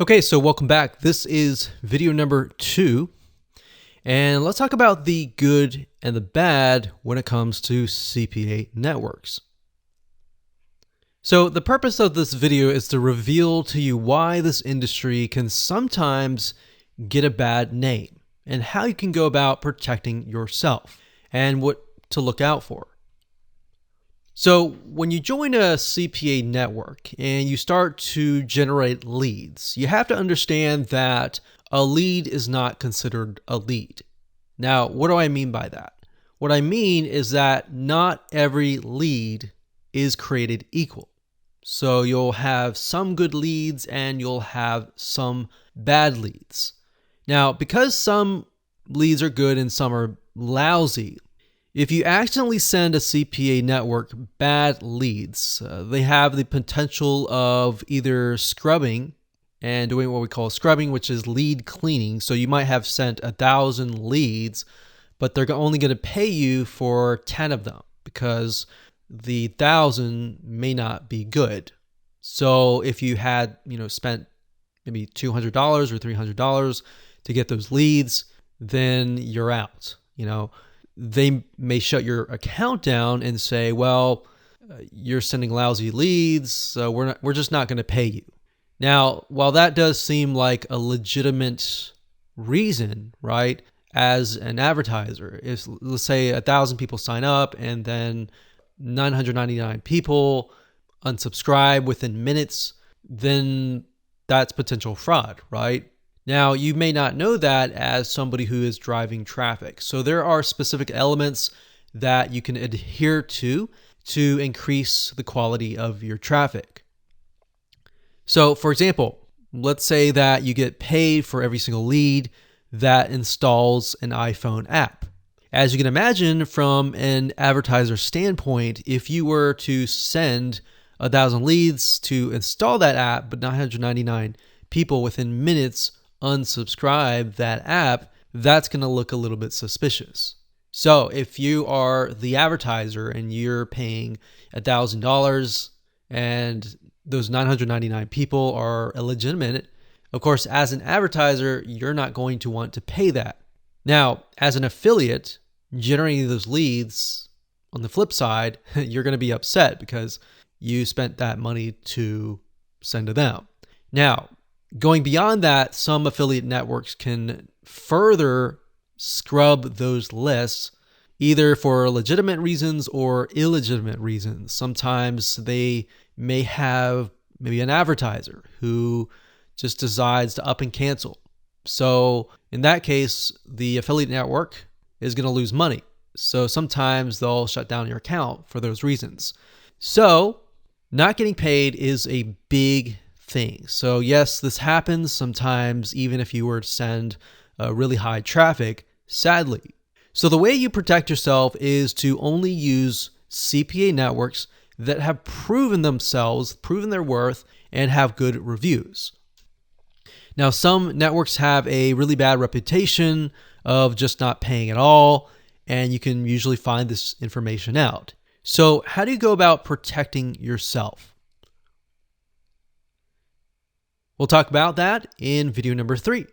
Okay, so welcome back. This is video number 2, and let's talk about the good and the bad when it comes to CPA networks. So the purpose of this video is to reveal to you why this industry can sometimes get a bad name and how you can go about protecting yourself and what to look out for. So when you join a CPA network and you start to generate leads, you have to understand that a lead is not considered a lead. Now, what do I mean by that? What I mean is that not every lead is created equal. So you'll have some good leads and you'll have some bad leads. Now, because some leads are good and some are lousy, if you accidentally send a CPA network bad leads, they have the potential of either scrubbing and doing what we call scrubbing, which is lead cleaning. So you might have sent 1,000 leads, but they're only going to pay you for 10 of them because the 1,000 may not be good. So if you had, spent maybe $200 or $300 to get those leads, then you're out. They may shut your account down and say, well, you're sending lousy leads, so we're just not going to pay you. Now, while that does seem like a legitimate reason, right, as an advertiser, if let's say 1,000 people sign up and then 999 people unsubscribe within minutes, then that's potential fraud, right? Now, you may not know that as somebody who is driving traffic. So there are specific elements that you can adhere to increase the quality of your traffic. So for example, let's say that you get paid for every single lead that installs an iPhone app. As you can imagine, from an advertiser standpoint, if you were to send 1,000 leads to install that app, but 999 people within minutes unsubscribe that app, that's going to look a little bit suspicious. So if you are the advertiser and you're paying $1,000 and those 999 people are illegitimate, of course, as an advertiser, you're not going to want to pay that. Now, as an affiliate, generating those leads, on the flip side, you're going to be upset because you spent that money to send to them. Now, going beyond that, some affiliate networks can further scrub those lists either for legitimate reasons or illegitimate reasons. Sometimes they may have maybe an advertiser who just decides to up and cancel. So in that case, the affiliate network is going to lose money. So sometimes they'll shut down your account for those reasons. So not getting paid is a big thing. So yes, this happens sometimes, even if you were to send really high traffic, sadly. So the way you protect yourself is to only use CPA networks that have proven themselves, proven their worth, and have good reviews. Now, some networks have a really bad reputation of just not paying at all, and you can usually find this information out. So how do you go about protecting yourself? We'll talk about that in video number 3.